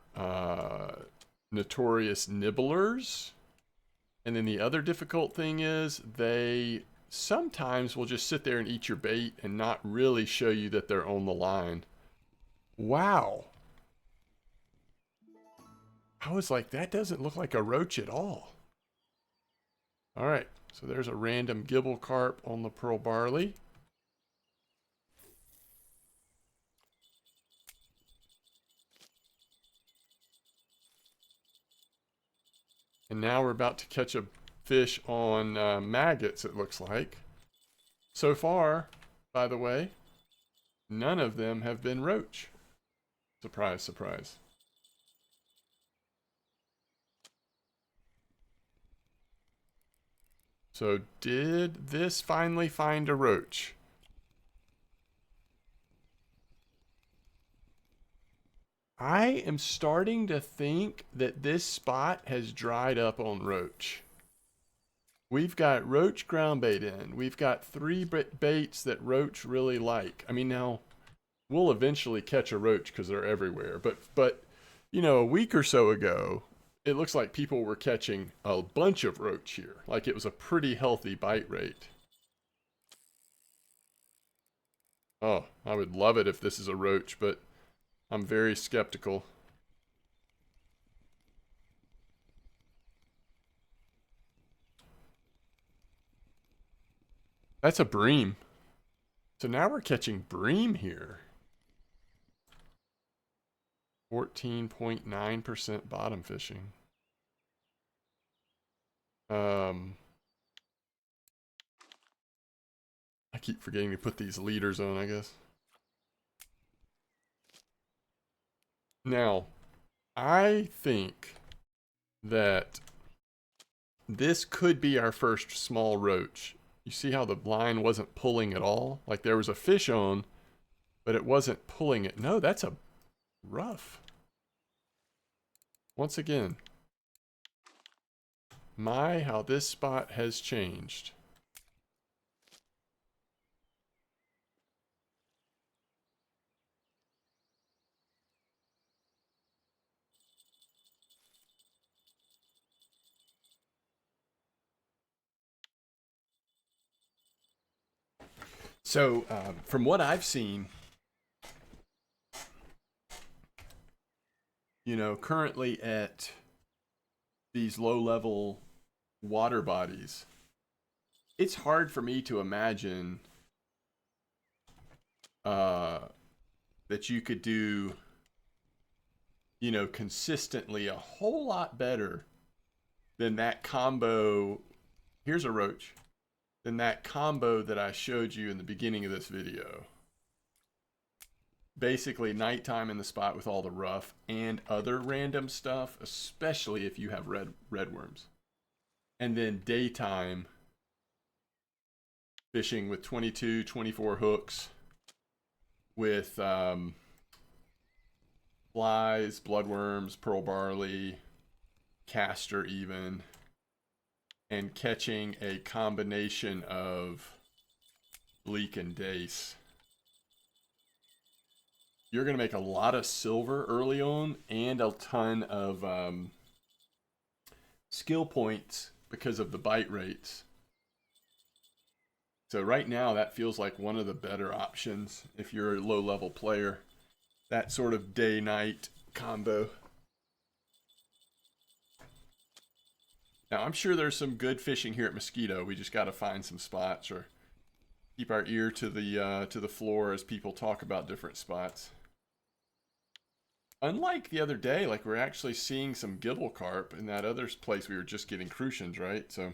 notorious nibblers. And then the other difficult thing is they sometimes will just sit there and eat your bait and not really show you that they're on the line. Wow. I was like, that doesn't look like a roach at all. All right, so there's a random gibble carp on the pearl barley. And now we're about to catch a fish on maggots, it looks like. So far, by the way, none of them have been roach. Surprise, surprise. So did this finally find a roach? I am starting to think that this spot has dried up on roach. We've got roach ground bait in. We've got 3 baits that roach really like. I mean, now we'll eventually catch a roach because they're everywhere. But a week or so ago, it looks like people were catching a bunch of roach here. Like it was a pretty healthy bite rate. Oh, I would love it if this is a roach, but I'm very skeptical. That's a bream. So now we're catching bream here. 14.9% bottom fishing. I keep forgetting to put these leaders on, I guess. Now, I think that this could be our first small roach. You see how the line wasn't pulling at all? Like there was a fish on, but it wasn't pulling it. No, that's a rough. Once again, my, how this spot has changed. So, from what I've seen, you know, currently at these low level water bodies, it's hard for me to imagine that you could do, you know, consistently a whole lot better than that combo. Here's a roach. Than that combo that I showed you in the beginning of this video. Basically, nighttime in the spot with all the rough and other random stuff, especially if you have redworms. And then daytime fishing with 22, 24 hooks with flies, bloodworms, pearl barley, castor even, and catching a combination of bleak and dace. You're going to make a lot of silver early on and a ton of skill points because of the bite rates. So right now that feels like one of the better options if you're a low level player. That sort of day-night combo. Now I'm sure there's some good fishing here at Mosquito. We just got to find some spots or keep our ear to the floor as people talk about different spots. Unlike the other day, like we're actually seeing some gibble carp in that other place we were just getting crucians, right? So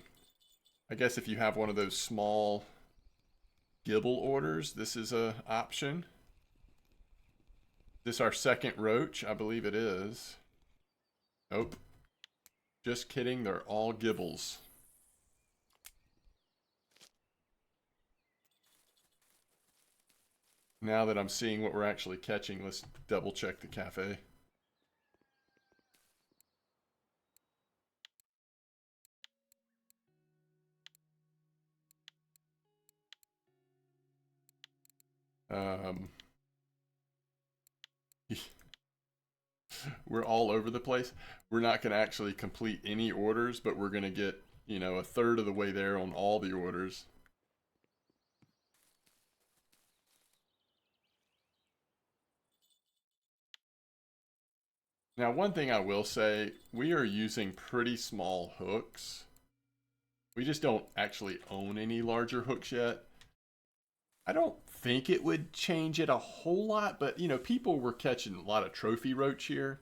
I guess if you have one of those small gibble orders, this is a option. This our second roach? I believe it is. Nope. Just kidding, they're all gibbles. Now that I'm seeing what we're actually catching, let's double check the cafe. We're all over the place. We're not going to actually complete any orders, but we're going to get, you know, a third of the way there on all the orders. Now, one thing I will say, we are using pretty small hooks. We just don't actually own any larger hooks yet. I don't think it would change it a whole lot, but, you know, people were catching a lot of trophy roach here.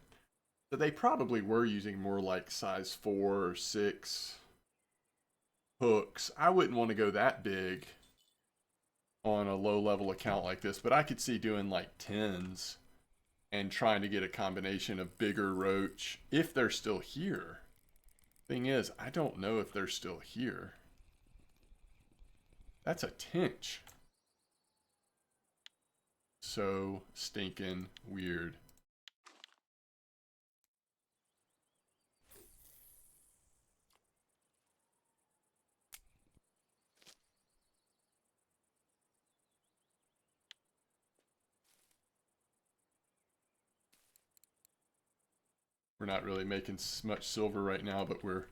So they probably were using more like size 4 or 6 hooks. I wouldn't want to go that big on a low level account like this, but I could see doing like 10s and trying to get a combination of bigger roach if they're still here. Thing is, I don't know if they're still here. That's a tench. So stinking weird. We're not really making much silver right now, but we're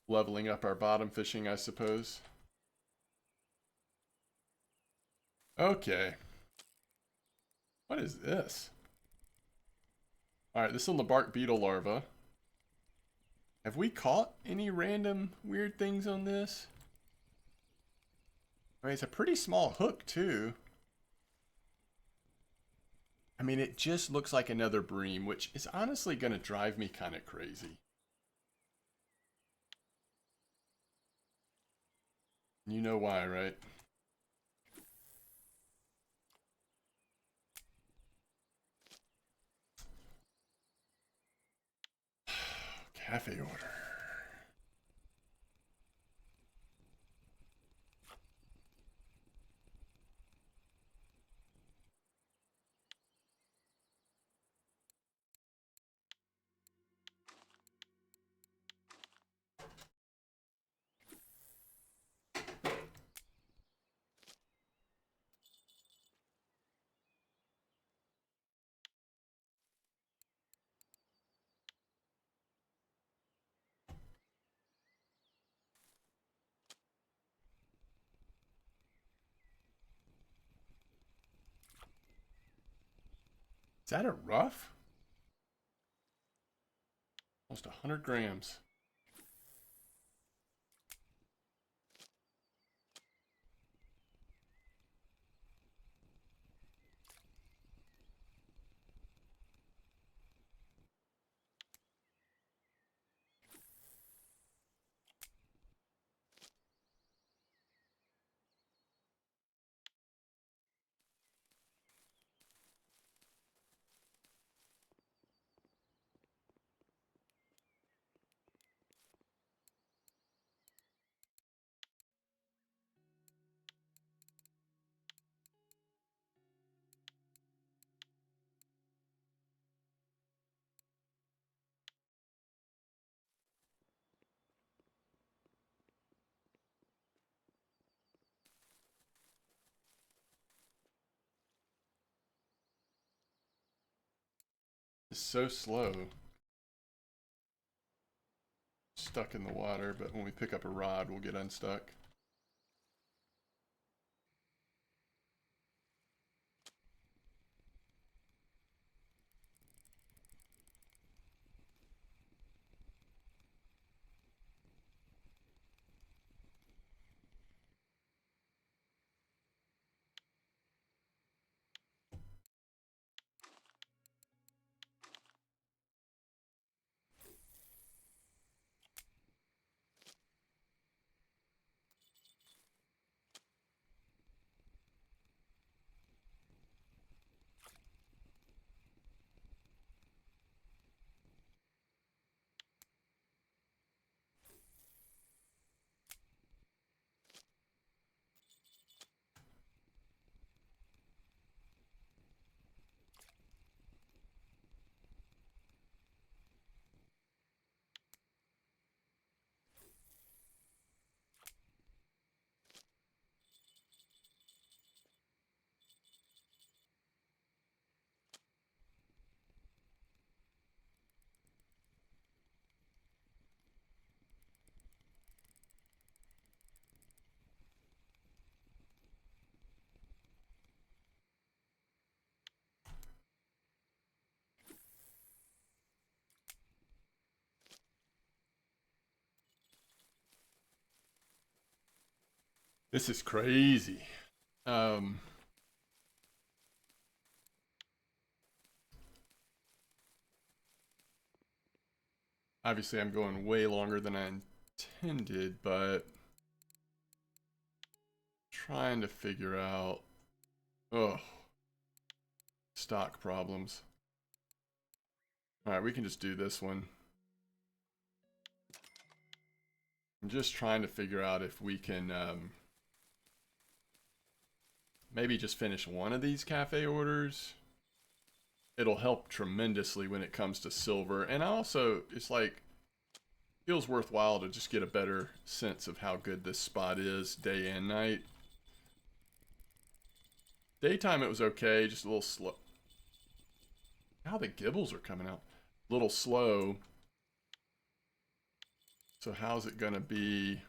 leveling up our bottom fishing, I suppose. Okay. What is this? Alright, this is on the bark beetle larva. Have we caught any random weird things on this? I mean, it's a pretty small hook too. I mean, it just looks like another bream, which is honestly going to drive me kind of crazy. You know why, right? Cafe order. Is that a rough? Almost 100 grams. It's so slow. Stuck in the water, but when we pick up a rod, we'll get unstuck. This is crazy. Um, Obviously, I'm going way longer than I intended, but trying to figure out. Oh, stock problems. All right, we can just do this one. I'm just trying to figure out if we can maybe just finish one of these cafe orders. It'll help tremendously when it comes to silver. And I also, it's like, feels worthwhile to just get a better sense of how good this spot is day and night. Daytime it was okay, just a little slow. How the gibbles are coming out. A little slow. So how's it gonna be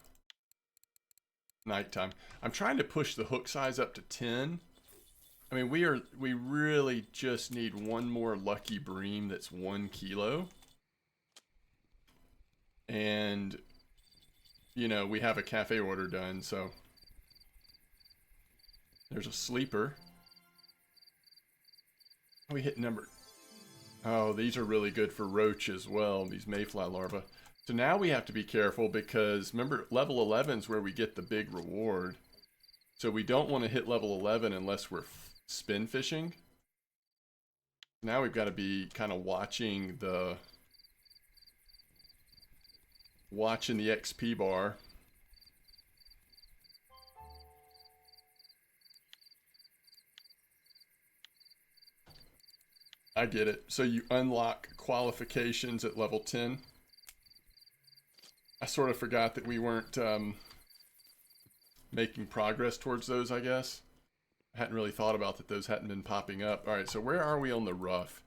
nighttime? I'm trying to push the hook size up to 10. I mean, we really just need one more lucky bream that's 1 kilo. And, you know, we have a cafe order done, so There's a sleeper. Oh, we hit number. Oh, these are really good for roach as well, these mayfly larvae. So now we have to be careful because remember, level 11 is where we get the big reward. So we don't want to hit level 11 unless we're spin fishing. Now we've got to be kind of watching the XP bar. I get it. So you unlock qualifications at level 10. I sort of forgot that we weren't making progress towards those, I guess. I hadn't really thought about that those hadn't been popping up. All right, so where are we on the rough?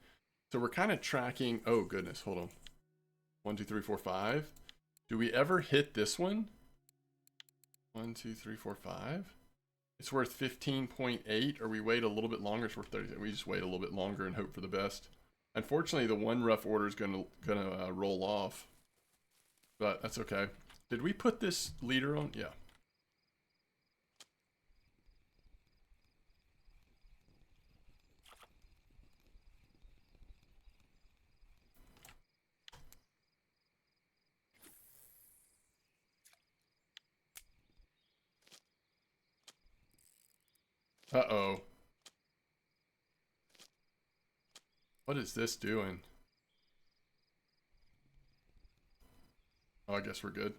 So we're kind of tracking... Oh, goodness, hold on. 1, 2, 3, 4, 5. Do we ever hit this one? 1, 2, 3, 4, 5. It's worth 15.8, or we wait a little bit longer. It's worth 30. We just wait a little bit longer and hope for the best. Unfortunately, the one rough order is gonna roll off, but that's okay. Did we put this leader on? Yeah. Uh-oh. What is this doing? Oh, I guess we're good.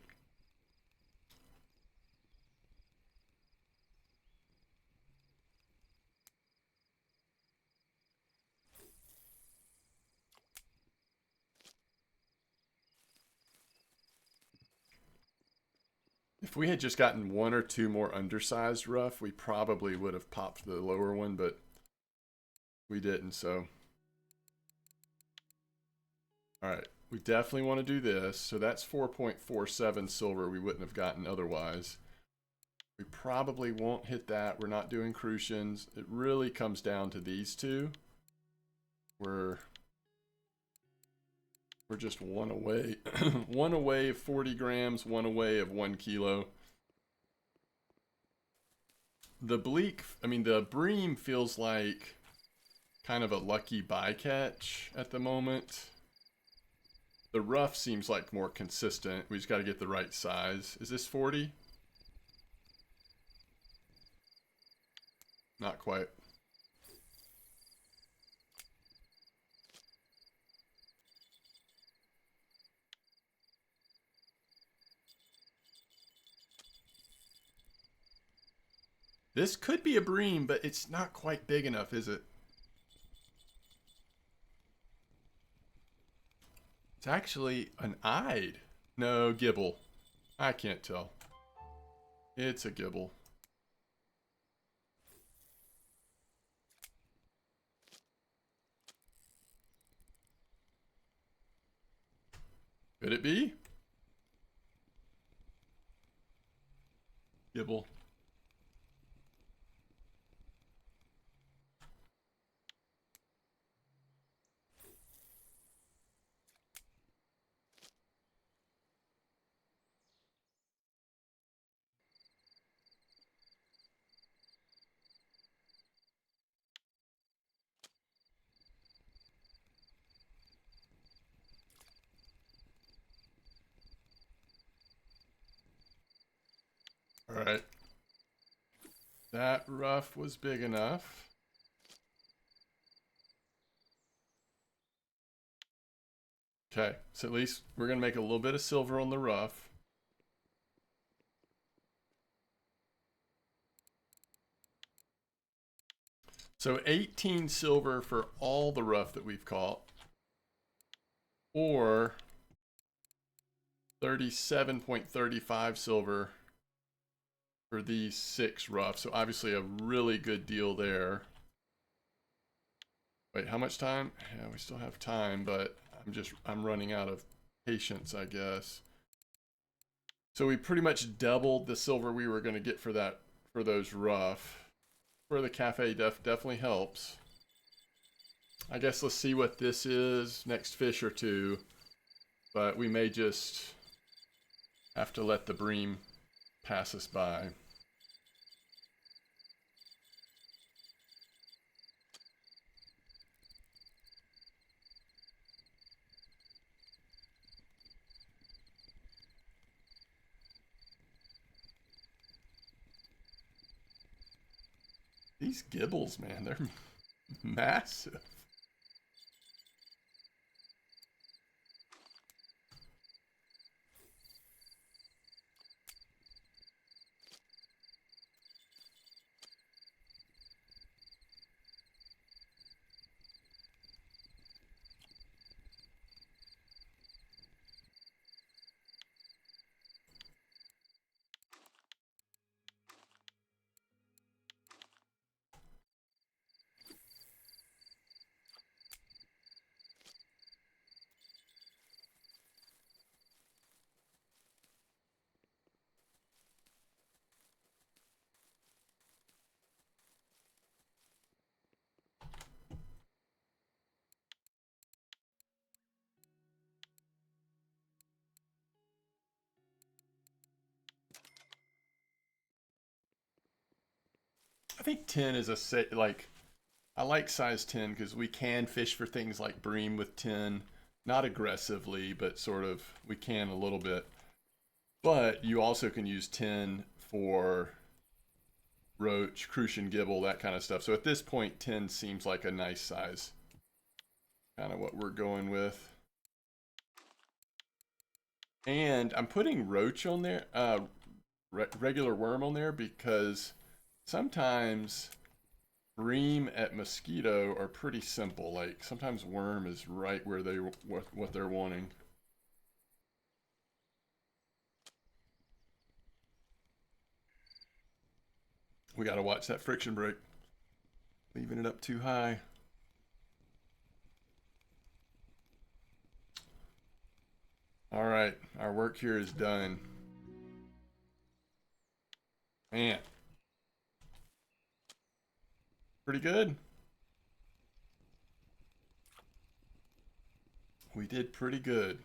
If we had just gotten 1 or 2 more undersized rough, we probably would have popped the lower one, but we didn't, so. All right, we definitely want to do this. So that's 4.47 silver we wouldn't have gotten otherwise. We probably won't hit that. We're not doing crucians. It really comes down to these two. We're just 1 away. 1 away of 40 grams, 1 away of 1 kilo. The the bream feels like kind of a lucky bycatch at the moment. The rough seems like more consistent. We just got to get the right size. Is this 40? Not quite. This could be a bream, but it's not quite big enough, is it? It's actually an eyed. No, gibble. I can't tell. It's a gibble. Could it be? Gibble. Alright. That rough was big enough. Okay, so at least we're going to make a little bit of silver on the rough. So 18 silver for all the rough that we've caught. Or 37.35 silver for these 6 rough. So obviously a really good deal there. Wait, how much time? Yeah, we still have time, but I'm running out of patience, I guess. So we pretty much doubled the silver we were going to get for those rough. For the cafe definitely helps. I guess let's see what this is next fish or two. But we may just have to let the bream pass us by. These gibbles, man, they're massive. I think 10 is like, I like size 10 because we can fish for things like bream with 10. Not aggressively, but sort of, we can a little bit. But you also can use 10 for roach, crucian gibble, that kind of stuff. So at this point, 10 seems like a nice size. Kind of what we're going with. And I'm putting roach on there, regular worm on there, because sometimes bream at mosquito are pretty simple. Like sometimes worm is right where they what they're wanting. We got to watch that friction break. Leaving it up too high. All right, our work here is done. Man. Pretty good. We did pretty good.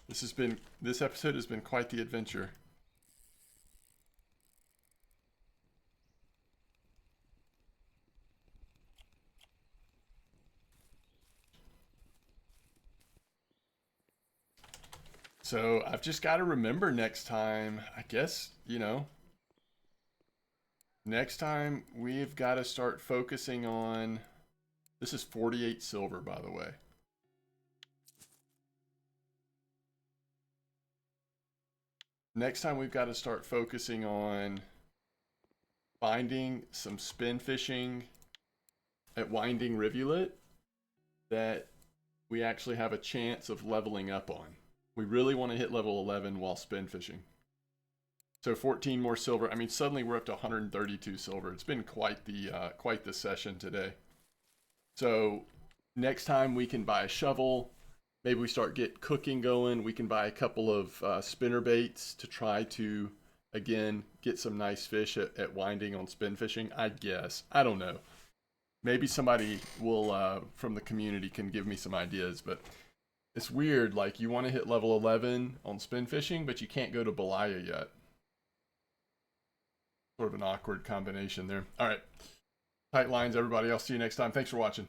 This episode has been quite the adventure. So I've just got to remember next time, I guess, next time we've got to start focusing on, this is 48 silver, by the way. Next time we've got to start focusing on finding some spin fishing at Winding Rivulet that we actually have a chance of leveling up on. We really want to hit level 11 while spin fishing. So 14 more silver. I mean, suddenly we're up to 132 silver. It's been quite the session today. So next time we can buy a shovel. Maybe we start get cooking going. We can buy a couple of spinner baits to try to, again, get some nice fish at Winding on spin fishing. I guess. I don't know. Maybe somebody will from the community can give me some ideas, but it's weird. Like, you want to hit level 11 on spin fishing, but you can't go to Belaya yet. Sort of an awkward combination there. All right. Tight lines, everybody. I'll see you next time. Thanks for watching.